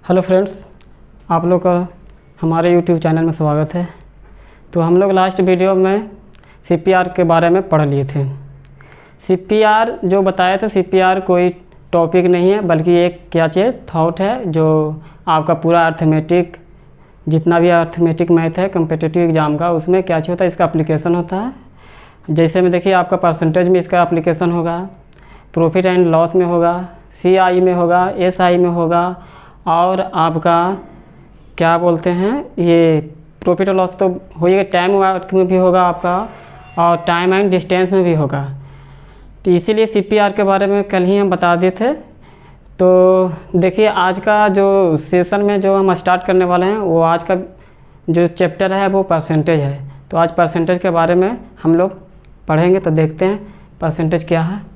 Hello friends, आप लोग का हमारे यूट्यूब चैनल में स्वागत है। तो हम लोग लास्ट वीडियो में सीपीआर के बारे में पढ़ लिए थे। सीपीआर जो बताया था, सीपीआर कोई टॉपिक नहीं है बल्कि एक क्या चीज़ थॉट है जो आपका पूरा अर्थमेटिक जितना भी अर्थमेटिक मैथ है कम्पिटिटिव एग्ज़ाम का, उसमें क्या चीज़ होता है, इसका एप्लीकेशन होता है। जैसे में देखिए आपका परसेंटेज में इसका एप्लीकेशन होगा, प्रॉफिट एंड लॉस में होगा, सीआई में होगा, एसआई में होगा, और आपका क्या बोलते हैं ये प्रॉफिट और लॉस तो होइएगा, टाइम वर्क में भी होगा आपका, और टाइम एंड डिस्टेंस में भी होगा। तो इसीलिए सीपीआर के बारे में कल ही हम बता दिए थे। तो देखिए आज का जो सेशन में जो हम स्टार्ट करने वाले हैं वो आज का जो चैप्टर है वो परसेंटेज है। तो आज परसेंटेज के बारे में हम लोग पढ़ेंगे। तो देखते हैं परसेंटेज क्या है।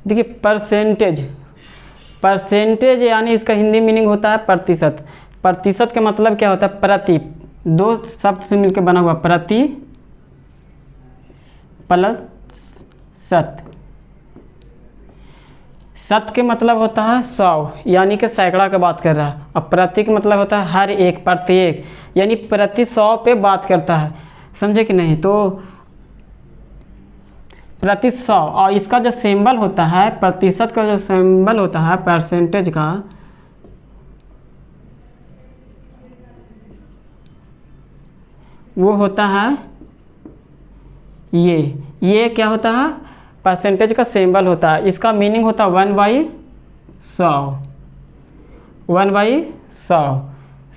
देखिए परसेंटेज यानी इसका हिंदी मीनिंग होता है प्रतिशत। प्रतिशत का मतलब क्या होता है? प्रति, दो शब्द से मिलकर बना हुआ, प्रति प्लस शत। शत के मतलब होता है 100 यानी कि सैकड़ा का बात कर रहा है, और प्रति का मतलब होता है हर एक, प्रत्येक यानी प्रति 100 पे बात करता है। समझे कि नहीं? तो प्रति 100, और इसका जो सिंबल होता है, प्रतिशत का जो सिंबल होता है परसेंटेज का, वो होता है ये क्या होता है? परसेंटेज का सिंबल होता है। इसका मीनिंग होता है 1/100, 1/100।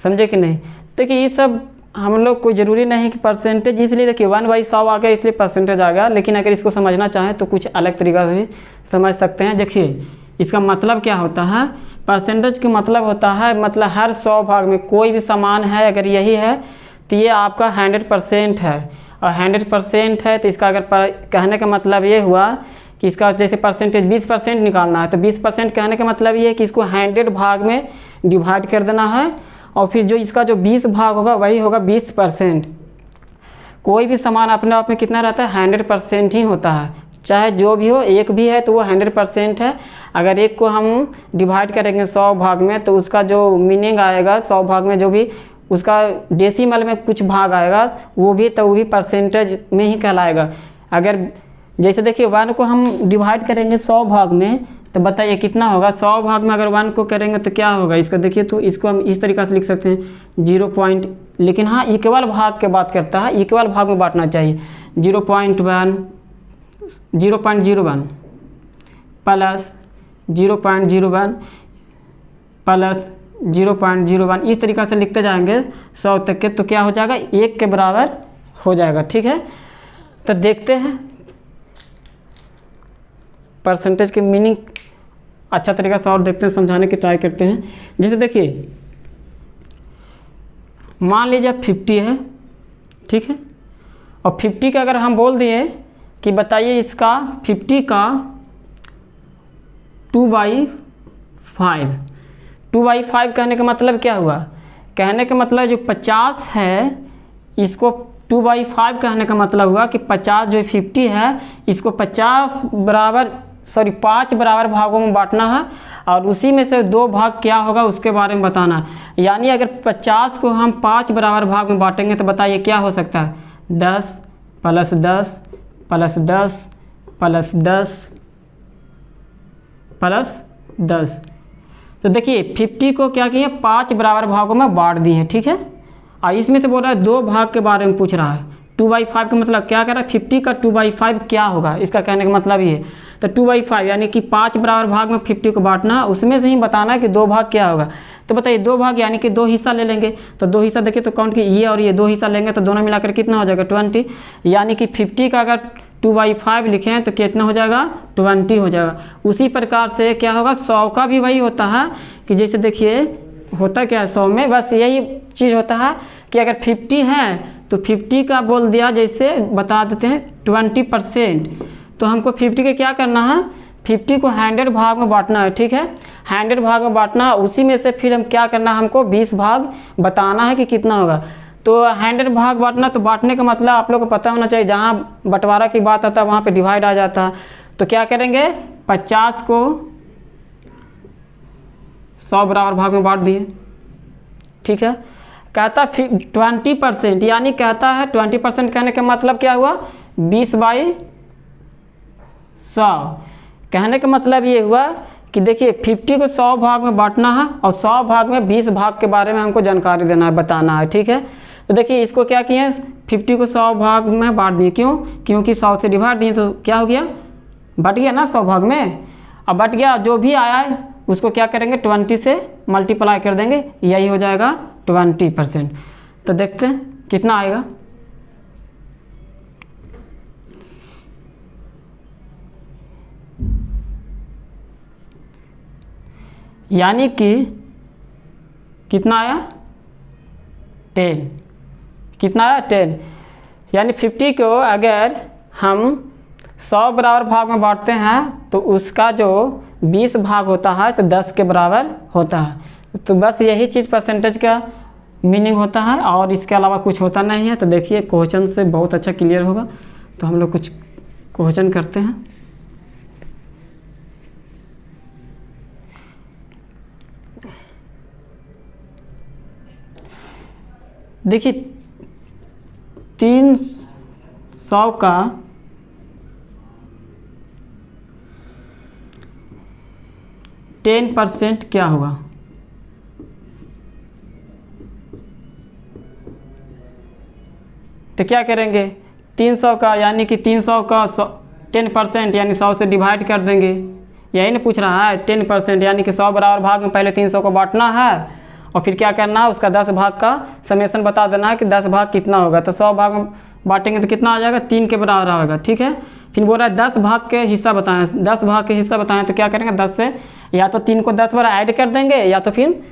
समझे कि नहीं? देखिए ये सब हम लोग कोई ज़रूरी नहीं कि परसेंटेज, इसलिए देखिए 1/100 आ गया इसलिए परसेंटेज आ गया, लेकिन अगर इसको समझना चाहें तो कुछ अलग तरीक़ा से भी समझ सकते हैं। देखिए इसका मतलब क्या होता है? परसेंटेज का मतलब होता है मतलब हर 100 भाग में कोई भी समान है, अगर यही है तो ये आपका 100% है, और 100% है तो इसका अगर कहने का मतलब ये हुआ कि इसका जैसे परसेंटेज 20% निकालना है तो 20% कहने का मतलब ये है कि इसको 100 भाग में डिवाइड कर देना है, और फिर जो इसका जो 20 भाग होगा वही होगा 20%। कोई भी सामान अपने आप में कितना रहता है? 100% ही होता है, चाहे जो भी हो। एक भी है तो वो 100% है। अगर एक को हम डिवाइड करेंगे 100 भाग में तो उसका जो मीनिंग आएगा 100 भाग में, जो भी उसका डेसिमल में कुछ भाग आएगा वो भी परसेंटेज में ही कहलाएगा। अगर जैसे देखिए 1 को हम डिवाइड करेंगे 100 भाग में तो बताइए कितना होगा? 100 भाग में अगर 1 को करेंगे तो क्या होगा इसका? देखिए तो इसको हम इस तरीक़ा से लिख सकते हैं 0. लेकिन हाँ इक्वल भाग की बात करता है, इक्वल भाग में बांटना चाहिए। 0.1 प्लस 0.01 प्लस 0.01, इस तरीक़ा से लिखते जाएंगे 100 तक के, तो क्या हो जाएगा? 1 के बराबर हो जाएगा। ठीक है, तो देखते हैं परसेंटेज की मीनिंग अच्छा तरीक़ा से और देखते हैं, समझाने की ट्राई करते हैं। जैसे देखिए मान लीजिए 50 है, ठीक है, और 50 का अगर हम बोल दिए कि बताइए इसका 50 का 2/5, 2/5 कहने का मतलब क्या हुआ? कहने का मतलब जो 50 है इसको 2/5 कहने का मतलब हुआ कि 50 जो 50 है इसको 5 बराबर भागों में बांटना है, और उसी में से 2 भाग क्या होगा उसके बारे में बताना है। यानी अगर 50 को हम 5 बराबर भाग में बांटेंगे तो बताइए क्या हो सकता है? 10 प्लस 10 प्लस 10 प्लस 10 प्लस 10। तो देखिए 50 को क्या किए? 5 बराबर भागों में बांट दिए हैं, ठीक है। और इसमें तो बोल रहा है 2 भाग के बारे में पूछ रहा है। 2/5 का मतलब क्या कर रहा है? 50 का 2/5 क्या होगा? इसका कहने का मतलब ये है। तो 2/5 यानी कि 5 बराबर भाग में 50 को बांटना, उसमें से ही बताना है कि 2 भाग क्या होगा। तो बताइए 2 भाग यानी कि 2 हिस्सा ले लेंगे, तो 2 हिस्सा देखिए तो काउंट की ये और ये 2 हिस्सा लेंगे तो दोनों मिलाकर कितना हो जाएगा? 20। यानी कि 50 का अगर 2/5 लिखें तो कितना हो जाएगा? 20 हो जाएगा। उसी प्रकार से क्या होगा? 100 का भी वही होता है कि जैसे देखिए होता क्या है 100 में, बस यही चीज़ होता है कि अगर 50 है तो 50 का बोल दिया, जैसे बता देते हैं 20%, तो हमको 50 के क्या करना है? 50 को 100 भाग में बांटना है, ठीक है, 100 भाग में बांटना है, उसी में से फिर हम क्या करना है, हमको 20 भाग बताना है कि कितना होगा। तो 100 भाग बांटना, तो बांटने का मतलब आप लोग को पता होना चाहिए, जहाँ बंटवारा की बात आता है वहाँ पे डिवाइड आ जाता है। तो क्या करेंगे, 50 को 100 बराबर भाग में बांट दिए, ठीक है। कहता 20%, यानी कहता है 20% कहने का मतलब क्या हुआ, 20/100। कहने का मतलब ये हुआ कि देखिए 50 को 100 भाग में बांटना है और 100 भाग में 20 भाग के बारे में हमको जानकारी देना है, बताना है, ठीक है। तो देखिए इसको क्या किए, 50 को 100 भाग में बांट दिए, क्यों, क्योंकि 100 से डिवाइड दिए तो क्या हो गया, बट गया ना 100 भाग में। अब बट गया, जो भी आया है उसको क्या करेंगे, 20 से मल्टीप्लाई कर देंगे, यही हो जाएगा 20%। तो देखते हैं कितना आएगा। यानी कि कितना आया, 10, कितना आया 10। यानी 50 को अगर हम 100 बराबर भाग में बांटते हैं तो उसका जो 20 भाग होता है तो 10 के बराबर होता है। तो बस यही चीज़ परसेंटेज का मीनिंग होता है और इसके अलावा कुछ होता नहीं है। तो देखिए क्वेश्चन से बहुत अच्छा क्लियर होगा। तो हम लोग कुछ क्वेश्चन करते हैं। देखिए 300 का 10% क्या होगा। तो क्या करेंगे, 300 का यानी कि 300 का 10% यानी 100 से डिवाइड कर देंगे। यही ना पूछ रहा है, 10% यानी कि 100 बराबर भाग में पहले 300 को बांटना है और फिर क्या करना है, उसका 10 भाग का समेशन बता देना है कि 10 भाग कितना होगा। तो 100 भाग में बांटेंगे तो कितना आ जाएगा, 3 के बराबर आएगा, ठीक है। फिर बोल रहा है 10 भाग के हिस्सा बताएं, 10 भाग के हिस्सा बताएं। तो क्या करेंगे, 10 से या तो 3 को 10 बार ऐड कर देंगे या तो फिर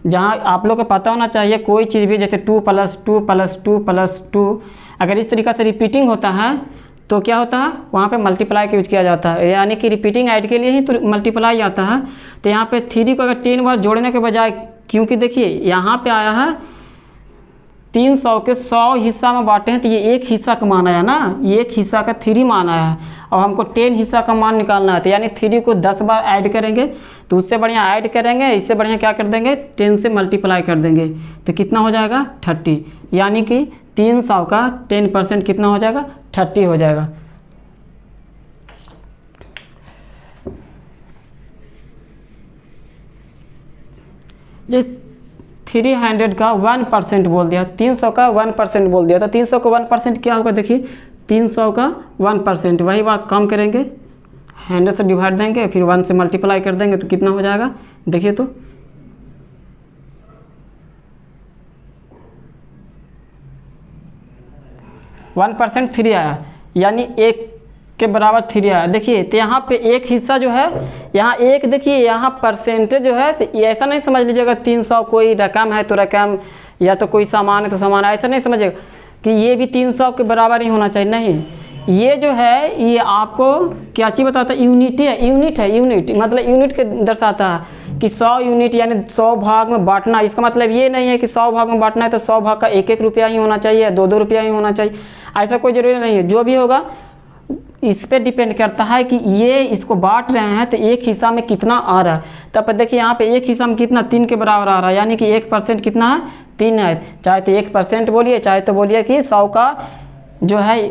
जहाँ आप लोग को पता होना चाहिए कोई चीज़ भी जैसे 2 + 2 + 2 + 2 अगर इस तरीक़ा से रिपीटिंग होता है तो क्या होता है, वहाँ पे मल्टीप्लाई का यूज किया जाता है, यानी कि रिपीटिंग ऐड के लिए ही तो मल्टीप्लाई आता है। तो यहाँ पे 3 को अगर 10 बार जोड़ने के बजाय, क्योंकि देखिए यहाँ पे आया है 300 के 100 हिस्सा में बांटे हैं तो ये एक हिस्सा का मान आया ना, ये एक हिस्सा का 3 मान आया है और हमको 10 हिस्सा का मान निकालना है। तो यानी 3 को 10 बार ऐड करेंगे तो उससे बढ़िया ऐड करेंगे, इससे बढ़िया क्या कर देंगे, 10 से मल्टीप्लाई कर देंगे तो कितना हो जाएगा 30। यानी कि 300 का 10% कितना हो जाएगा, 30 हो जाएगा। ये 300 का 1% बोल दिया, 300 का 1% बोल दिया। तो 300 का 1% क्या होगा, देखिए 300 का 1% वही बात कम करेंगे, 100 से डिवाइड देंगे फिर 1 से मल्टीप्लाई कर देंगे तो कितना हो जाएगा, देखिए तो 1% 3 आया, यानी 1 के बराबर 3 आया। देखिए तो यहाँ पे एक हिस्सा जो है, यहाँ एक देखिए यहाँ परसेंटेज जो है, तो ऐसा नहीं समझ लीजिएगा 300 कोई रकम है तो रकम या तो कोई सामान है तो सामान, ऐसा नहीं समझिएगा कि ये भी 300 के बराबर ही होना चाहिए, नहीं। ये जो है ये आपको क्या चीज़ बताता है, यूनिटी है, यूनिट है, यूनिट मतलब यूनिट के दर्शाता है कि 100 यूनिट यानी 100 भाग में बांटना। इसका मतलब ये नहीं है कि 100 भाग में बांटना है तो 100 भाग का 1-1 रुपया ही होना चाहिए, 2-2 रुपया ही होना चाहिए, ऐसा कोई ज़रूरी नहीं है। जो भी होगा इस पे डिपेंड करता है कि ये इसको बांट रहे हैं तो एक हिस्सा में कितना आ रहा है। तब देखिए यहाँ पे एक हिस्सा में कितना 3 के बराबर आ रहा है, यानी कि 1% कितना है, 3 है। चाहे तो 1% बोलिए, चाहे तो बोलिए कि 100 का जो है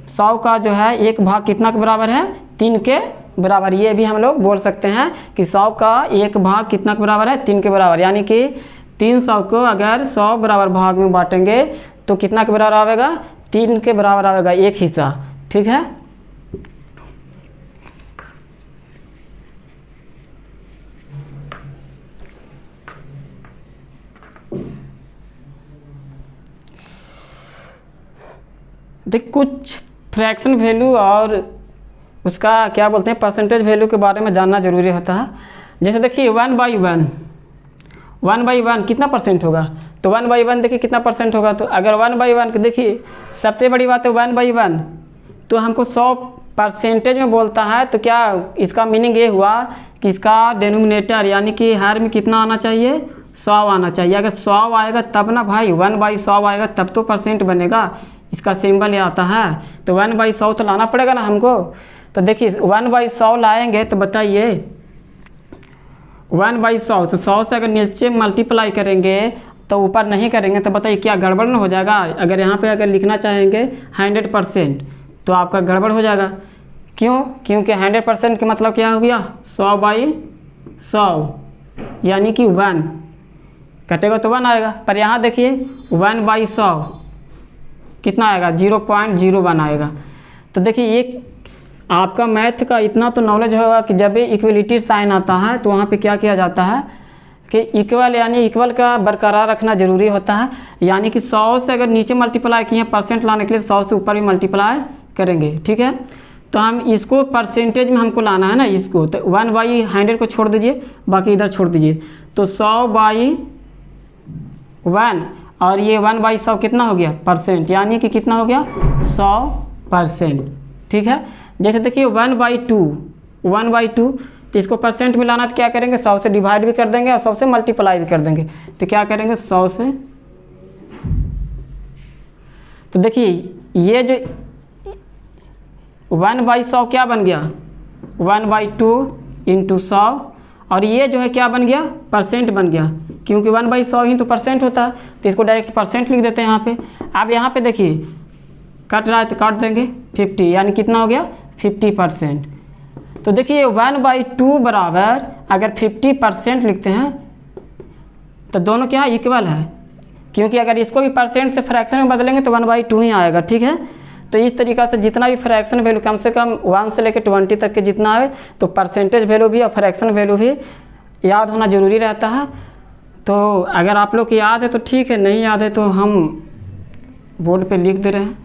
100 का जो है 1 भाग कितना के बराबर है, 3 के बराबर। ये भी हम लोग बोल सकते हैं कि 100 का 1 भाग कितना के बराबर है, 3 के बराबर। यानी कि 300 को अगर 100 बराबर भाग में बांटेंगे तो कितना के बराबर आएगा, 3 के बराबर आएगा एक हिस्सा, ठीक है। देख कुछ फ्रैक्शन वैल्यू और उसका क्या बोलते हैं परसेंटेज वैल्यू के बारे में जानना ज़रूरी होता है। जैसे देखिए 1/1 कितना परसेंट होगा, तो 1/1 देखिए कितना परसेंट होगा। तो अगर 1/1 देखिए सबसे बड़ी बात है 1/1 तो हमको 100 परसेंटेज में बोलता है तो क्या इसका मीनिंग ये हुआ कि इसका डेनोमिनेटर यानी कि हर में कितना आना चाहिए, 100 आना चाहिए। अगर 100 आएगा तब ना भाई, 1/100 आएगा तब तो परसेंट बनेगा। इसका सिंबल ये आता है, तो 1/100 तो लाना पड़ेगा ना हमको। तो देखिए 1/100 लाएंगे तो बताइए 1/100, तो 100 से अगर नीचे मल्टीप्लाई करेंगे तो ऊपर नहीं करेंगे तो बताइए क्या गड़बड़ न हो जाएगा। अगर यहाँ पे अगर लिखना चाहेंगे 100% तो आपका गड़बड़ हो जाएगा। क्यों? क्योंकि 100% का मतलब क्या हो गया, 100/100 यानी कि 1 कटेगा तो 1 आएगा। पर यहाँ देखिए 1/100 कितना आएगा, 0.01 आएगा। तो देखिए ये आपका मैथ का इतना तो नॉलेज होगा कि जब भी इक्वलिटी साइन आता है तो वहाँ पे क्या किया जाता है कि इक्वल यानी इक्वल का बरकरार रखना ज़रूरी होता है। यानी कि 100 से अगर नीचे मल्टीप्लाई किए परसेंट लाने के लिए 100 से ऊपर भी मल्टीप्लाई करेंगे, ठीक है। तो हम इसको परसेंटेज में हमको लाना है ना इसको, तो 1/100 को छोड़ दीजिए, बाकी इधर छोड़ दीजिए। तो 100/1 और ये 1/100 कितना हो गया, परसेंट, यानी कि कितना हो गया 100%, ठीक है। जैसे देखिए 1/2 तो इसको परसेंट में लाना तो क्या करेंगे, 100 से डिवाइड भी कर देंगे और 100 से मल्टीप्लाई भी कर देंगे। तो क्या करेंगे 100 से, तो देखिए ये जो 1/100 क्या बन गया, 1/2 × 100, और ये जो है क्या बन गया, परसेंट बन गया, क्योंकि 1/100 ही तो परसेंट होता है। तो इसको डायरेक्ट परसेंट लिख देते हैं यहाँ पे। अब यहाँ पे देखिए कट रहा है तो काट देंगे 50, यानी कितना हो गया 50%। तो देखिए 1/2 बराबर अगर 50% लिखते हैं तो दोनों क्या है, इक्वल है, क्योंकि अगर इसको भी परसेंट से फ्रैक्शन में बदलेंगे तो 1/2 ही आएगा, ठीक है। तो इस तरीक़ा से जितना भी फ्रैक्शन वैल्यू कम से कम 1 से लेकर 20 तक के जितना है, तो परसेंटेज वैल्यू भी और फ्रैक्शन वैल्यू भी याद होना ज़रूरी रहता है। तो अगर आप लोग को याद है तो ठीक है, नहीं याद है तो हम बोर्ड पे लिख दे रहे हैं।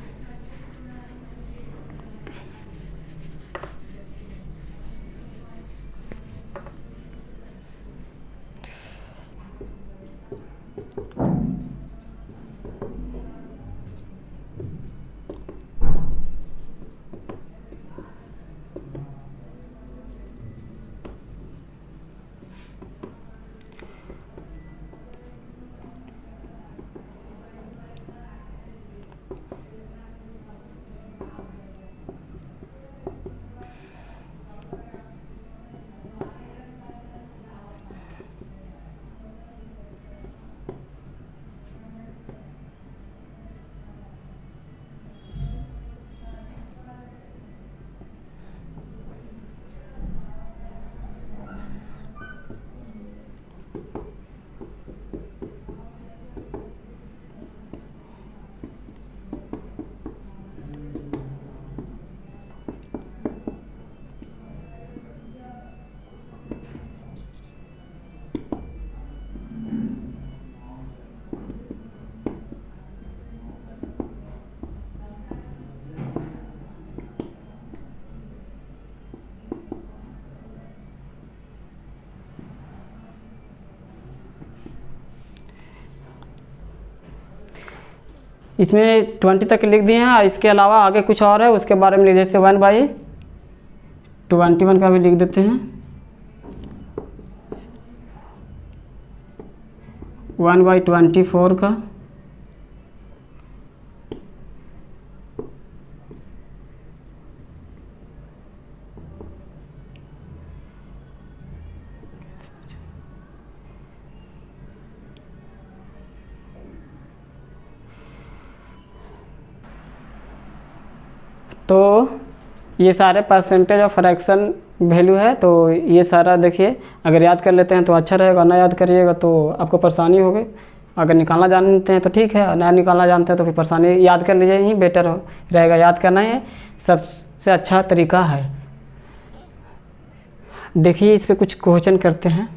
इसमें 20 तक लिख दिए हैं, और इसके अलावा आगे कुछ और है उसके बारे में, जैसे 1/21 का भी लिख देते हैं, 1/24 का, तो ये सारे परसेंटेज और फ्रैक्शन वैल्यू है। तो ये सारा देखिए अगर याद कर लेते हैं तो अच्छा रहेगा, ना याद करिएगा तो आपको परेशानी होगी। अगर निकालना जानते हैं तो ठीक है, ना निकालना जानते हैं तो फिर परेशानी, याद कर लीजिए ही बेटर रहेगा। याद करना है सबसे अच्छा तरीका है। देखिए इस पर कुछ क्वेश्चन करते हैं।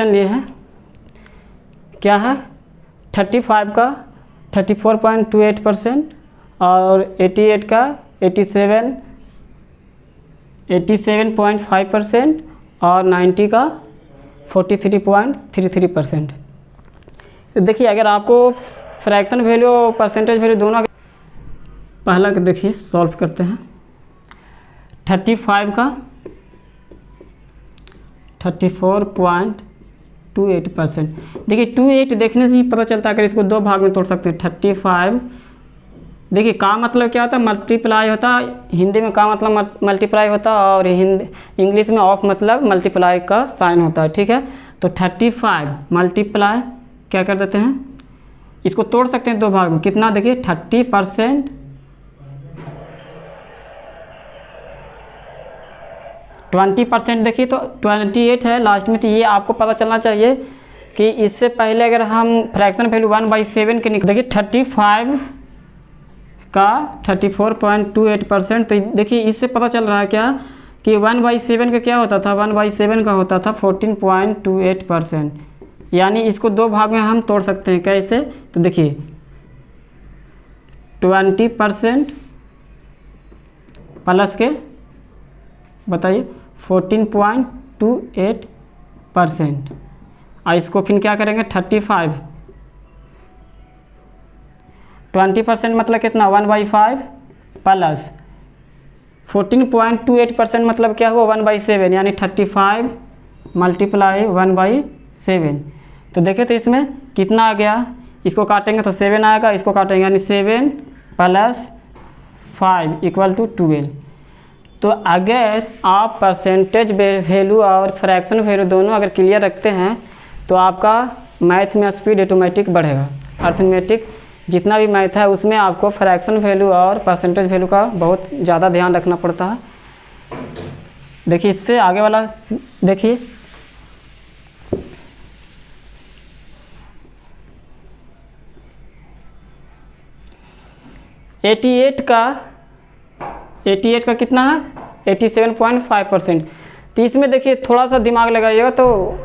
लिए हैं क्या है 35 का 34.28% और 88 का 87.5% और 90 का 43.33%। देखिए अगर आपको फ्रैक्शन वैल्यू और परसेंटेज वैल्यू दोनों, पहला देखिए सॉल्व करते हैं। 35 का 34.28%। देखिए 28 देखने से ही पता चलता है, अगर इसको दो भाग में तोड़ सकते हैं 35। देखिए का मतलब क्या होता है, मल्टीप्लाई होता है। हिंदी में का मतलब मल्टीप्लाई होता है और इंग्लिश में ऑफ मतलब मल्टीप्लाई का साइन होता है, ठीक है। तो 35 मल्टीप्लाई क्या कर देते हैं, इसको तोड़ सकते हैं दो भाग में, कितना देखिए 30%, 20% देखिए तो 28 है लास्ट में। तो ये आपको पता चलना चाहिए कि इससे पहले अगर हम फ्रैक्शन वैल्यू 1/7 के निकल, देखिए 35 का 34.28%। तो देखिए इससे पता चल रहा है क्या कि 1/7 का क्या होता था, 1/7 का होता था 14.28%। यानी इसको दो भाग में हम तोड़ सकते हैं, कैसे, तो देखिए 20% प्लस के बताइए 14.28%। और इसको फिर क्या करेंगे 35 20% मतलब कितना 1/5 प्लस 14.28% मतलब क्या हुआ 1/7, यानी 35 मल्टीप्लाई 1/7। तो देखें तो इसमें कितना आ गया, इसको काटेंगे तो 7 आएगा, इसको काटेंगे यानी 7 + 5 = 12। तो अगर आप परसेंटेज वैल्यू और फ्रैक्शन वैल्यू दोनों अगर क्लियर रखते हैं तो आपका मैथ में स्पीड ऑटोमेटिक बढ़ेगा। अर्थमेटिक जितना भी मैथ है उसमें आपको फ्रैक्शन वैल्यू और परसेंटेज वैल्यू का बहुत ज़्यादा ध्यान रखना पड़ता है। देखिए इससे आगे वाला देखिए, एटी एट का कितना है 87.5%। तो इसमें देखिए थोड़ा सा दिमाग लगाइएगा तो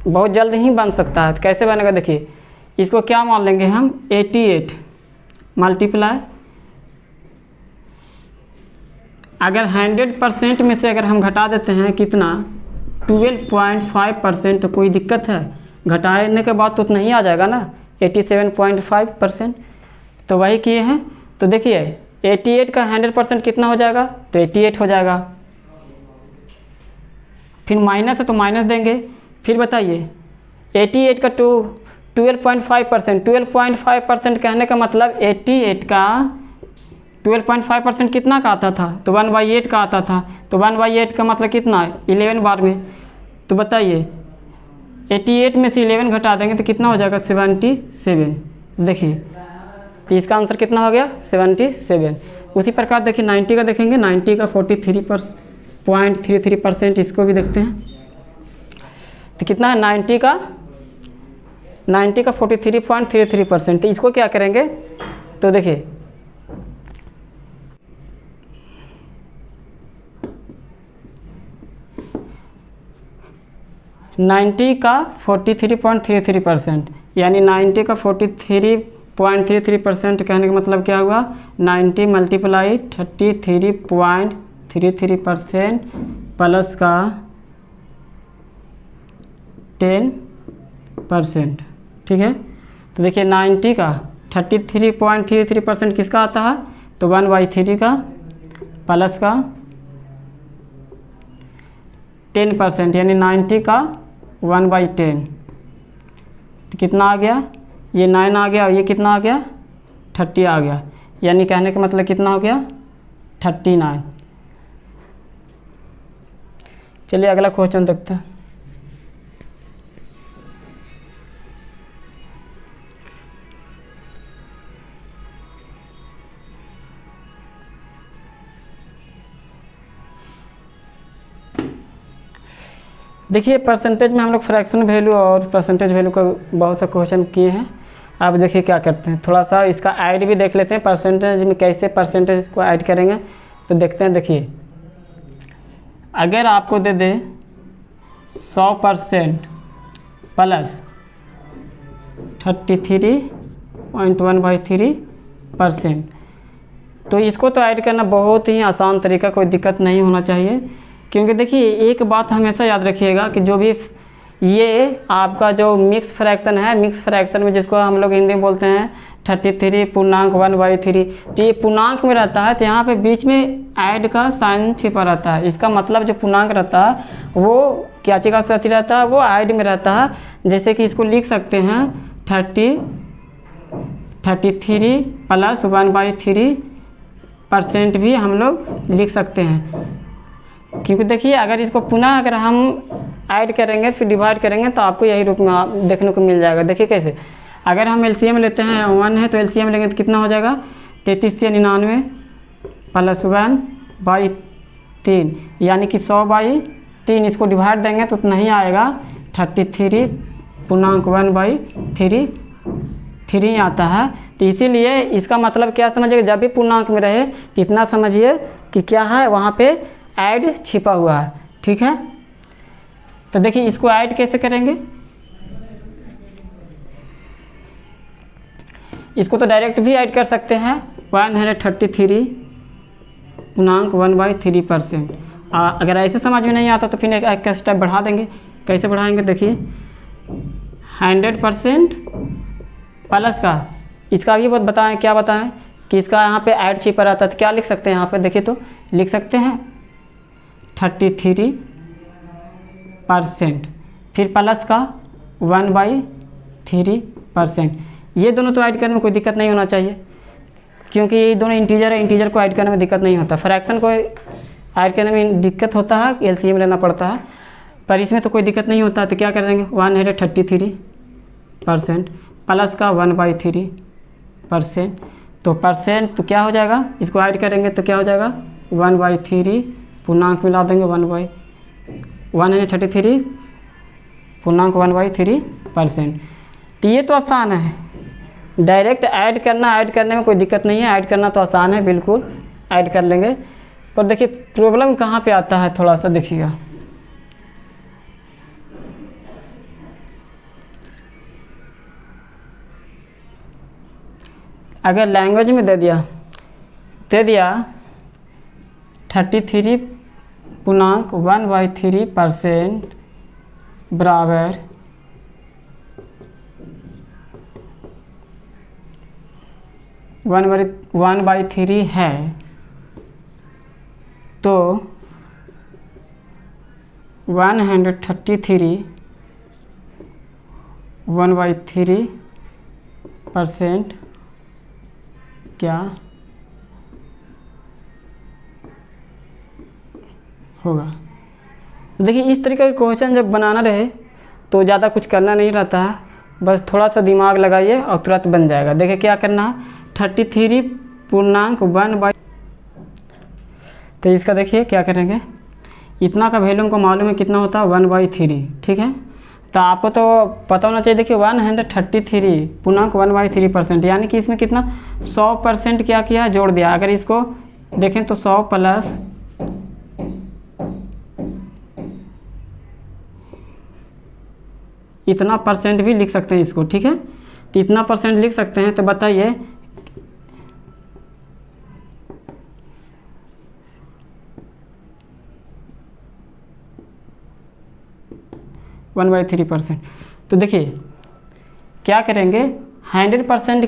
बहुत जल्द ही बन सकता है। तो कैसे बनेगा, देखिए इसको क्या मान लेंगे हम 88 मल्टीप्लाई, अगर 100% में से अगर हम घटा देते हैं कितना 12.5%, तो कोई दिक्कत है, घटाने के बाद तो नहीं आ जाएगा ना 87.5%। तो वही किए हैं। तो देखिए 88 का 100% कितना हो जाएगा, तो 88 हो जाएगा। फिर माइनस है तो माइनस देंगे। फिर बताइए 88 का 12.5%, 12.5% कहने का मतलब 88 का 12.5% कितना का आता था, तो 1/8 का आता था। तो 1/8 का मतलब कितना है 11 बार में। तो बताइए 88 में से 11 घटा देंगे तो कितना हो जाएगा 77। देखिए तो इसका आंसर कितना हो गया 77। उसी प्रकार देखिए 90 का देखेंगे, 90 का 43.33%, इसको भी देखते हैं तो कितना है 90 का 43.33%। तो इसको क्या करेंगे, तो देखिए नाइन्टी का 43.33%, यानी 90 का 43.33% कहने का मतलब क्या हुआ 90 मल्टीप्लाई 33.33% प्लस का 10%, ठीक है। तो देखिए 90 का 33.33% किसका आता है, तो 1/3 का प्लस का 10%, यानी 90 का 1/10। तो कितना आ गया, ये 9 आ गया और ये कितना आ गया 30 आ गया, यानी कहने का मतलब कितना हो गया 39। चलिए अगला क्वेश्चन देखते हैं। देखिए परसेंटेज में हम लोग फ्रैक्शन वैल्यू और परसेंटेज वैल्यू का बहुत सा क्वेश्चन किए हैं। अब देखिए क्या करते हैं, थोड़ा सा इसका ऐड भी देख लेते हैं, परसेंटेज में कैसे परसेंटेज को ऐड करेंगे तो देखते हैं। देखिए अगर आपको दे दे 100% प्लस 33.13%। तो इसको तो ऐड करना बहुत ही आसान तरीका, कोई दिक्कत नहीं होना चाहिए। क्योंकि देखिए एक बात हमेशा याद रखिएगा कि जो भी ये आपका जो मिक्स फ्रैक्शन है, मिक्स फ्रैक्शन में जिसको हम लोग हिंदी में बोलते हैं 33.1/3, तो ये पूर्णांक में रहता है, तो यहाँ पे बीच में ऐड का साइन छिपा रहता है। इसका मतलब जो पूर्णांक रहता है वो क्या चीज़ का साथ रहता है, वो ऐड में रहता है। जैसे कि इसको लिख सकते हैं 33 + 1/3% भी हम लोग लिख सकते हैं। क्योंकि देखिए अगर इसको पुनः अगर हम ऐड करेंगे फिर डिवाइड करेंगे तो आपको यही रूप में देखने को मिल जाएगा। देखिए कैसे, अगर हम एलसीएम लेते हैं 1 है तो एलसीएम लेंगे तो कितना हो जाएगा 3399 + 1/3, यानी कि 100/3। इसको डिवाइड देंगे तो उतना ही आएगा 33.1/3 आता है। तो इसीलिए इसका मतलब क्या समझिएगा, जब भी पूर्णांक में रहे तो इतना समझिए कि क्या है वहाँ पे ऐड छिपा हुआ है। ठीक है, तो देखिए इसको ऐड कैसे करेंगे। इसको तो डायरेक्ट भी ऐड कर सकते हैं 133.1/3%। अगर ऐसे समझ में नहीं आता तो फिर एक स्टेप बढ़ा देंगे। कैसे बढ़ाएंगे, देखिए 100% प्लस का, इसका भी बहुत बताएं, क्या बताएं कि इसका यहाँ पे ऐड छिपा रहता है, तो क्या लिख सकते हैं यहाँ पे, देखिए तो लिख सकते हैं 33%, फिर प्लस का 1/3%। ये दोनों तो ऐड करने में कोई दिक्कत नहीं होना चाहिए, क्योंकि ये दोनों इंटीजर है, इंटीजर को ऐड करने में दिक्कत नहीं होता। फ्रैक्शन को ऐड करने में दिक्कत होता है, एलसीएम लेना पड़ता है, पर इसमें तो कोई दिक्कत नहीं होता। तो क्या करेंगे 133% प्लस का 1/3%, तो परसेंट तो क्या हो जाएगा, इसको ऐड करेंगे तो क्या हो जाएगा 1/3, पूर्णांक मिला देंगे 133 पूर्णांक 1/3%। तो ये तो आसान है, डायरेक्ट ऐड करना, ऐड करने में कोई दिक्कत नहीं है, ऐड करना तो आसान है, बिल्कुल ऐड कर लेंगे। पर देखिए प्रॉब्लम कहाँ पे आता है, थोड़ा सा देखिएगा। अगर लैंग्वेज में दे दिया 33.1/3% बराबर 1/3 है, तो 133/1/3% क्या होगा। देखिए इस तरीके का क्वेश्चन जब बनाना रहे तो ज़्यादा कुछ करना नहीं रहता है, बस थोड़ा सा दिमाग लगाइए और तुरंत बन जाएगा। देखिए क्या करना है 33.1/, तो इसका देखिए क्या करेंगे, इतना का वैल्यू हमको मालूम है कितना होता है 1/3। ठीक है, तो आपको तो पता होना चाहिए। देखिए 133.1/3%, यानी कि इसमें कितना 100% क्या किया, जोड़ दिया। अगर इसको देखें तो 100 प्लस इतना परसेंट भी लिख सकते हैं इसको। ठीक है, तो इतना परसेंट लिख सकते हैं। तो बताइए वन बाई 3%। तो देखिए क्या करेंगे 100%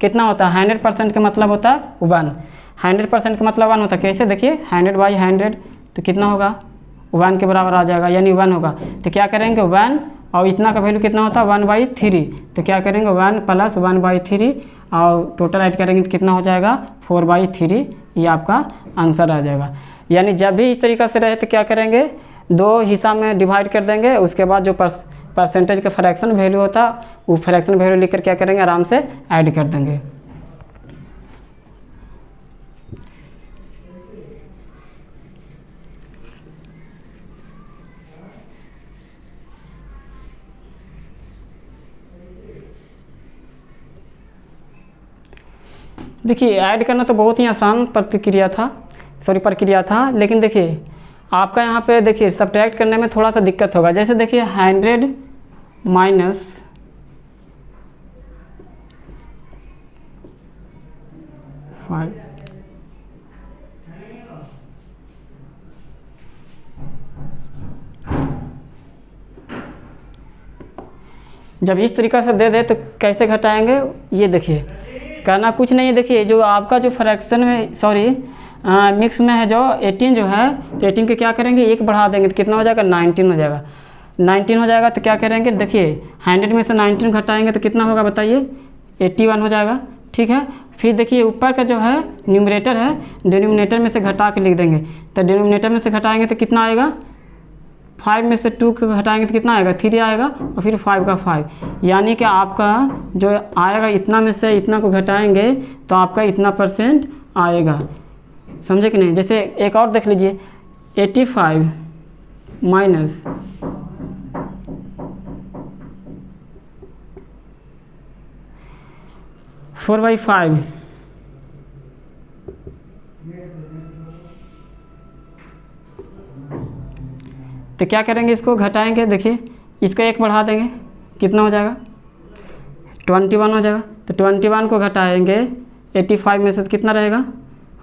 कितना होता है, 100% का मतलब होता है 1, 100% का मतलब 1 होता है। कैसे, देखिए 100/100 तो कितना होगा 1 के बराबर आ जाएगा, यानी 1 होगा। तो क्या करेंगे 1 और इतना का वैल्यू कितना होता है 1/3, तो क्या करेंगे 1 + 1/3 और टोटल ऐड करेंगे तो कितना हो जाएगा 4/3। ये आपका आंसर आ जाएगा। यानी जब भी इस तरीक़ा से रहे तो क्या करेंगे 2 हिस्सा में डिवाइड कर देंगे, उसके बाद जो परसेंटेज का फ्रैक्शन वैल्यू होता वो फ्रैक्शन वैल्यू लिखकर क्या करेंगे आराम से ऐड कर देंगे। देखिए ऐड करना तो बहुत ही आसान प्रक्रिया था, लेकिन देखिए आपका यहाँ पे देखिए सब्ट्रैक्ट करने में थोड़ा सा दिक्कत होगा। जैसे देखिए 100 माइनस फाइव। जब इस तरीक़ा से दे दे तो कैसे घटाएंगे, ये देखिए करना कुछ नहीं है। देखिए जो आपका जो फ्रैक्शन में मिक्स में है जो 18 जो है, तो 18 के क्या करेंगे, एक बढ़ा देंगे तो कितना हो जाएगा, 19 हो जाएगा। 19 हो जाएगा तो क्या करेंगे, देखिए 100 में से 19 घटाएंगे तो कितना होगा बताइए, 81 हो जाएगा। ठीक है, फिर देखिए ऊपर का जो है न्यूमरेटर है, डिनोमिनेटर में से घटा के लिख देंगे। तो डिनोमिनेटर में से घटाएंगे तो कितना आएगा, 5 में से 2 को घटाएंगे तो कितना आएगा, 3 आएगा, और फिर 5 का 5, यानी कि आपका जो आएगा इतना में से इतना को घटाएंगे तो आपका इतना % आएगा। समझे कि नहीं। जैसे एक और देख लीजिए, 85 माइनस 4/5 तो क्या करेंगे, इसको घटाएंगे। देखिए इसको एक बढ़ा देंगे, कितना हो जाएगा, 21 हो जाएगा। तो 21 को घटाएंगे 85 में से तो कितना रहेगा,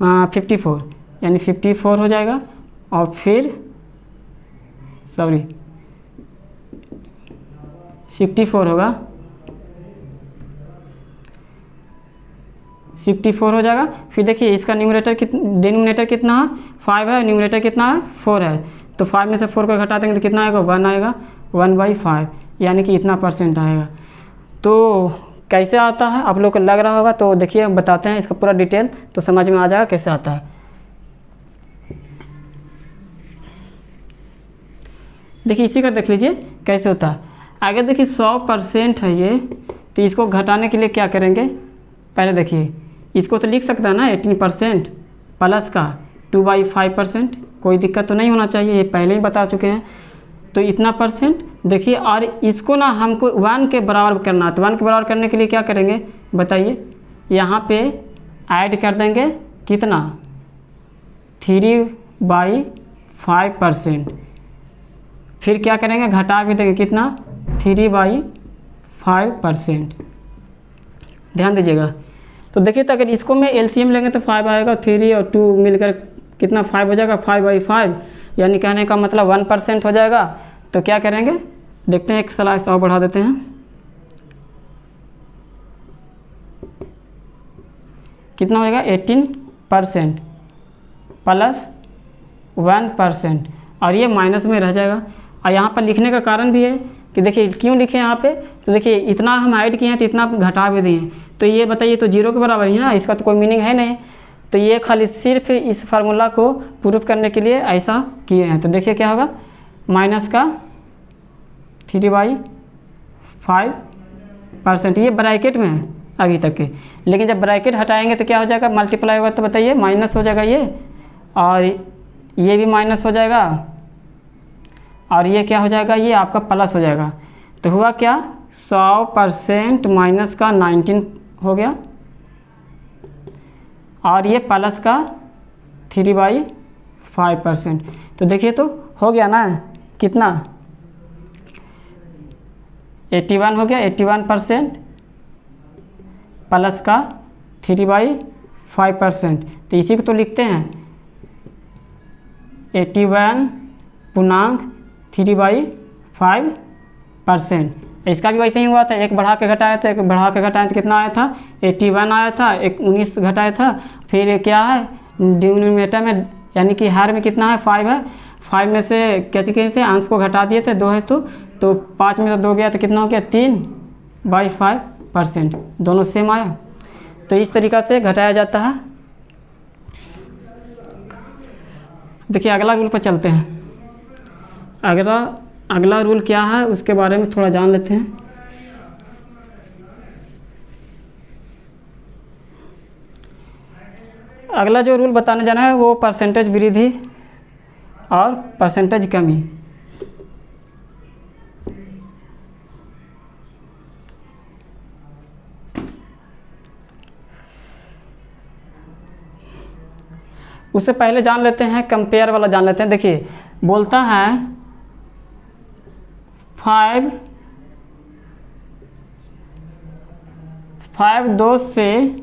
54, यानी 54 हो जाएगा। और फिर 64 होगा, 64 हो जाएगा। फिर देखिए इसका डिनोमिनेटर कितना है, 5 है, न्यूमरेटर कितना है, 4 है। तो 5 में से 4 को घटा देंगे तो कितना आएगा, 1 आएगा, 1/5, यानी कि इतना % आएगा। तो कैसे आता है आप लोग को लग रहा होगा, तो देखिए हम बताते हैं इसका पूरा डिटेल, तो समझ में आ जाएगा कैसे आता है। देखिए इसी का देख लीजिए कैसे होता है। आगे देखिए 100% है ये, तो इसको घटाने के लिए क्या करेंगे, पहले देखिए इसको तो लिख सकता है ना 18% प्लस का 2/5%, कोई दिक्कत तो नहीं होना चाहिए, ये पहले ही बता चुके हैं। तो इतना % देखिए, और इसको ना हमको 1 के बराबर करना है। तो 1 के बराबर करने के लिए क्या करेंगे बताइए, यहाँ पे ऐड कर देंगे कितना, 3/5%। फिर क्या करेंगे, घटा भी देंगे कितना, 3/5%। ध्यान दीजिएगा। तो देखिए तो अगर इसको मैं LCM लेंगे तो 5 आएगा, 3 और 2 मिलकर कितना 5 हो जाएगा, 5/5, यानी कहने का मतलब 1% हो जाएगा। तो क्या करेंगे देखते हैं, एक स्लाइस और बढ़ा देते हैं, कितना होएगा, 18% प्लस 1%, और ये माइनस में रह जाएगा। और यहाँ पर लिखने का कारण भी है कि देखिए क्यों लिखे यहाँ पे, तो देखिए इतना हम ऐड किए हैं तो इतना घटा भी दिए हैं, तो ये बताइए तो 0 के बराबर ही ना, इसका तो कोई मीनिंग है नहीं। तो ये खाली सिर्फ इस फार्मूला को प्रूफ करने के लिए ऐसा किए हैं। तो देखिए क्या होगा, माइनस का 3/5%, ये ब्रैकेट में है अभी तक के, लेकिन जब ब्रैकेट हटाएंगे तो क्या हो जाएगा, मल्टीप्लाई होगा तो बताइए माइनस हो जाएगा ये, और ये भी माइनस हो जाएगा, और ये क्या हो जाएगा, ये आपका प्लस हो जाएगा। तो हुआ क्या, 100% माइनस का 19 हो गया, और ये प्लस का 3/5%। तो देखिए तो हो गया ना, कितना 81 हो गया, 81% प्लस का 3/5%। तो इसी को तो लिखते हैं 81.3/5%। इसका भी वैसे ही हुआ था, एक बढ़ा के घटाया था, एक बढ़ा के घटाया तो कितना आया था, 81 आया था, एक 19 घटाया था। फिर क्या है डिनोमिनेटर में, यानी कि हर में कितना है, 5 है, 5 में से कैसे थे अंश को घटा दिए थे, 2 है तो 5 में से 2 गया तो कितना हो गया, 3/5%, दोनों सेम आया। तो इस तरीक़ा से घटाया जाता है। देखिए अगला रूल पर चलते हैं। अगला रूल क्या है उसके बारे में थोड़ा जान लेते हैं। अगला जो रूल बताने जाना है वो परसेंटेज वृद्धि और परसेंटेज कमी। उससे पहले जान लेते हैं कंपेयर वाला जान लेते हैं। देखिए बोलता है 5 5 2 से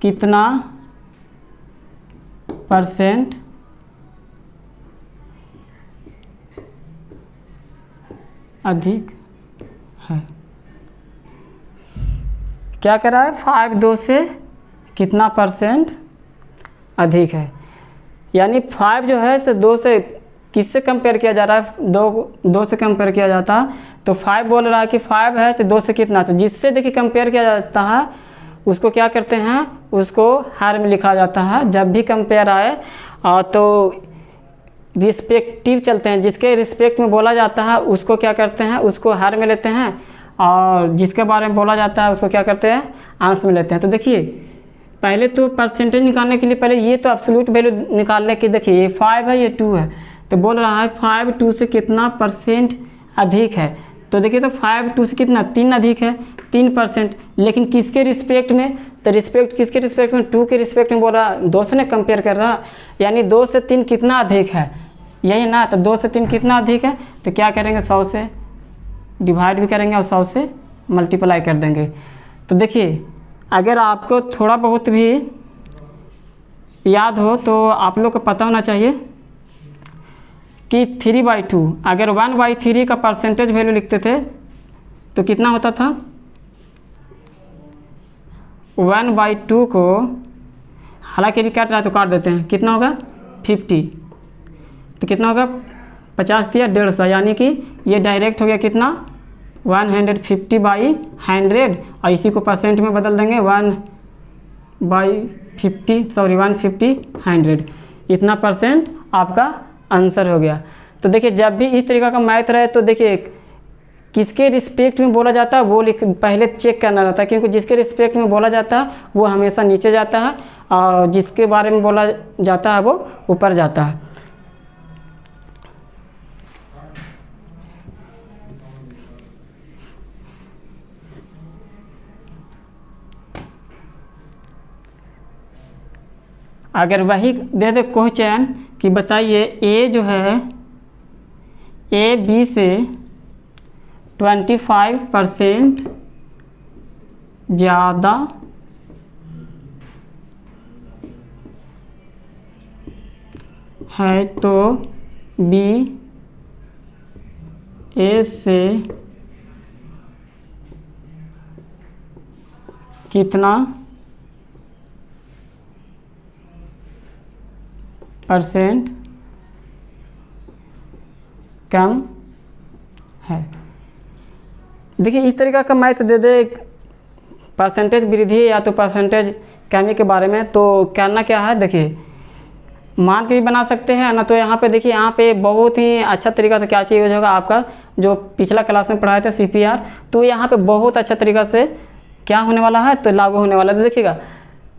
कितना % अधिक है। क्या कर रहा है, 5 2 से कितना % अधिक है, यानी 5 जो है से 2 से किससे कंपेयर किया जा रहा है, 2 से कंपेयर किया जाता है। तो 5 बोल रहा है कि 5 है तो 2 से कितना, तो जिससे देखिए कंपेयर किया जाता है उसको क्या करते हैं, उसको हर में लिखा जाता है। जब भी कंपेयर आए तो रिस्पेक्टिव चलते हैं, जिसके रिस्पेक्ट में बोला जाता है उसको क्या करते हैं, उसको हर में लेते हैं, और जिसके बारे में बोला जाता है उसको क्या करते हैं, अंश में लेते हैं। तो देखिए पहले तो परसेंटेज निकालने के लिए पहले ये तो एब्सोल्यूट वैल्यू निकालने की, देखिए ये 5 है ये 2 है, तो बोल रहा है 5 2 से कितना % अधिक है। तो देखिए तो 5 2 से कितना, 3 अधिक है, 3%, लेकिन किसके रिस्पेक्ट में, तो रिस्पेक्ट किसके रिस्पेक्ट में, 2 के रिस्पेक्ट में बोल रहा, 2 से ने कंपेयर कर रहा, यानी 2 से 3 कितना अधिक है, यही ना। तो 2 से 3 कितना अधिक है, तो क्या करेंगे, 100 से डिवाइड भी करेंगे और 100 से मल्टीप्लाई कर देंगे। तो देखिए अगर आपको थोड़ा बहुत भी याद हो तो आप लोग को पता होना चाहिए कि 3/2, अगर 1/3 का परसेंटेज वैल्यू लिखते थे तो कितना होता था, 1/2 को हालांकि भी काट रहा है तो काट देते हैं, कितना होगा 50, तो कितना होगा 50 दिया 150, यानी कि ये डायरेक्ट हो गया कितना 150/100, और इसी को परसेंट में बदल देंगे 1/50 इतना % आपका आंसर हो गया। तो देखिए जब भी इस तरीका का मैथ रहे तो देखिए किसके रिस्पेक्ट में बोला जाता है वो पहले चेक करना रहता है, क्योंकि जिसके रिस्पेक्ट में बोला जाता है वो हमेशा नीचे जाता है और जिसके बारे में बोला जाता है वो ऊपर जाता है। अगर वही दे दे क्वेश्चन कि बताइए ए जो है ए बी से 25% ज़्यादा है तो बी ए से कितना % कम है। देखिए इस तरीका का मैथ दे दे परसेंटेज वृद्धि या तो परसेंटेज कमी के बारे में, तो करना क्या है, देखिए मान के भी बना सकते हैं ना। तो यहाँ पे देखिए यहाँ पे बहुत ही अच्छा तरीका से क्या चीज़ यूज होगा, आपका जो पिछला क्लास में पढ़ाए थे CPR, तो यहाँ पे बहुत अच्छा तरीका से क्या होने वाला है, तो लागू होने वाला है। तो देखिएगा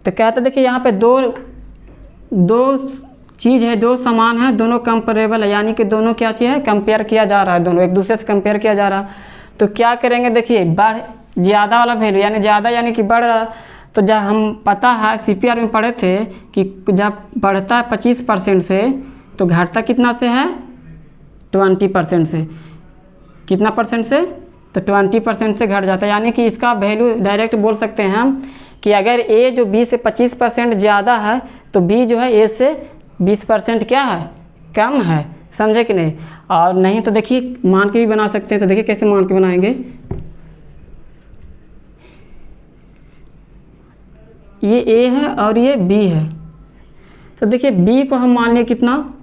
तो कहते देखिए यहाँ पे दो चीज़ है, दो समान है, दोनों कंपेरेबल है, यानी कि दोनों क्या चीज़ है, कंपेयर किया जा रहा है, दोनों एक दूसरे से कंपेयर किया जा रहा है। तो क्या करेंगे, देखिए बढ़ ज़्यादा वाला वैल्यू यानी ज़्यादा यानी कि बढ़ रहा, तो जब हम पता है CPR में पढ़े थे कि जब बढ़ता है 25% से तो घटता कितना से है 20% से, कितना % से, तो 20% से घट जाता है। यानी कि इसका वैल्यू डायरेक्ट बोल सकते हैं हम कि अगर A जो B से 25% ज़्यादा है तो B जो है A से 20% क्या है, कम है, समझे कि नहीं। और नहीं तो देखिए मान के भी बना सकते हैं, तो देखिए कैसे मान के बनाएंगे, ये A है और ये B है, तो देखिए B को हम मान लिए कितना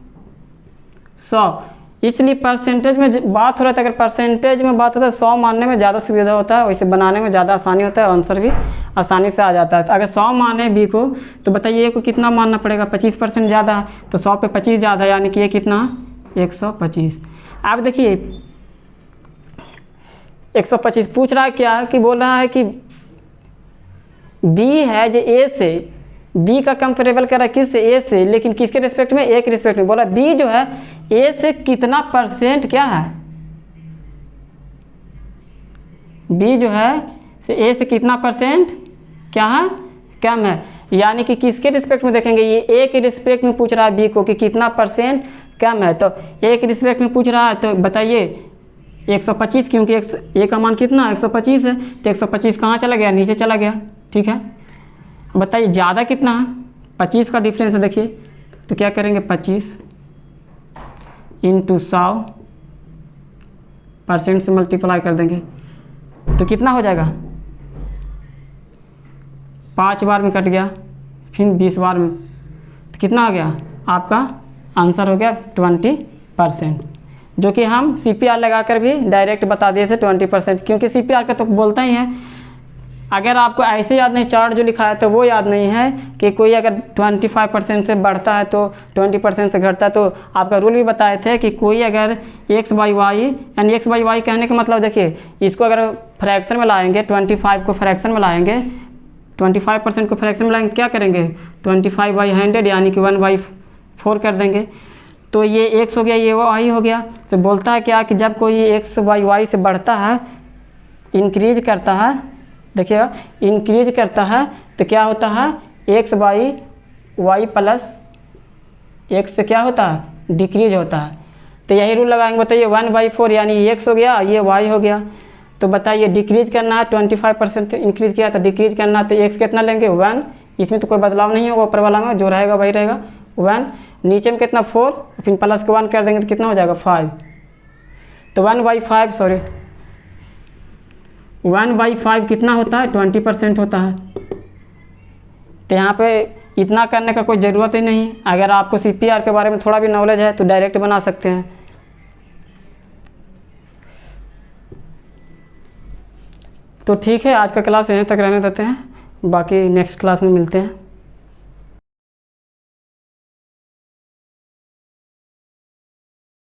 100, इसलिए परसेंटेज में बात हो रहा था, अगर परसेंटेज में बात होता है 100 मानने में ज़्यादा सुविधा होता है, वैसे बनाने में ज़्यादा आसानी होता है, आंसर भी आसानी से आ जाता है। तो अगर 100 माने B को तो बताइए A को कितना मानना पड़ेगा, 25% ज़्यादा है, तो 100 पे 25 ज़्यादा, यानी कि ये कितना 125। अब देखिए 125 पूछ रहा है क्या है, कि बोल रहा है कि B है जो A से, B का कंपेरेबल कर रहा है किससे, A से, लेकिन किसके रिस्पेक्ट में, A के रिस्पेक्ट में। बोला B जो है A से कितना % क्या है, B जो है से A से कितना % क्या है, कम है, यानी कि किसके रिस्पेक्ट में देखेंगे, ये A के रिस्पेक्ट में पूछ रहा है B को कि कितना % कम है, तो A के रिस्पेक्ट में पूछ रहा है, तो बताइए 125, क्योंकि ए का मान कितना 125 है, तो 125 कहाँ चला गया, नीचे चला गया। ठीक है, बताइए ज़्यादा कितना है, 25 का डिफरेंस है। देखिए तो क्या करेंगे, 25 इंटू 100% से मल्टीप्लाई कर देंगे तो कितना हो जाएगा, 5 बार में कट गया, फिर 20 बार में, तो कितना हो गया, आपका आंसर हो गया 20%, जो कि हम CPR लगाकर भी डायरेक्ट बता दिए थे 20%, क्योंकि CPR का तो बोलता ही है। अगर आपको ऐसे याद नहीं, चार्ट जो लिखा है तो वो याद नहीं है कि कोई अगर 25% से बढ़ता है तो 20% से घटता है, तो आपका रूल भी बताए थे कि कोई अगर x/y, यानी x/y कहने का मतलब देखिए, इसको अगर फ्रैक्शन में लाएंगे, 25 को फ्रैक्शन में लाएंगे, 25% को फ्रैक्शन में लाएंगे, क्या करेंगे 25/100 यानी कि 1/4 कर देंगे, तो ये x हो गया, ये y हो गया। तो बोलता है क्या कि जब कोई x/y से बढ़ता है, इंक्रीज करता है, देखिएगा इंक्रीज करता है, तो क्या होता है x/y प्लस x से क्या होता है, डिक्रीज होता है। तो यही रूल लगाएंगे, बताइए 1/4 यानी x हो गया, ये y हो गया। तो बताइए डिक्रीज करना है, 25% इंक्रीज किया तो डिक्रीज करना है, तो x कितना लेंगे 1, इसमें तो कोई बदलाव नहीं होगा, ऊपर वाला में जो रहेगा वही रहेगा 1, नीचे में कितना 4, फिर प्लस को 1 कर देंगे तो कितना हो जाएगा 5। तो 1/5 कितना होता है, 20% होता है। तो यहाँ पे इतना करने का कोई ज़रूरत ही नहीं। अगर आपको CPR के बारे में थोड़ा भी नॉलेज है तो डायरेक्ट बना सकते हैं। तो ठीक है, आज का क्लास यहीं तक रहने देते हैं, बाकी नेक्स्ट क्लास में मिलते हैं।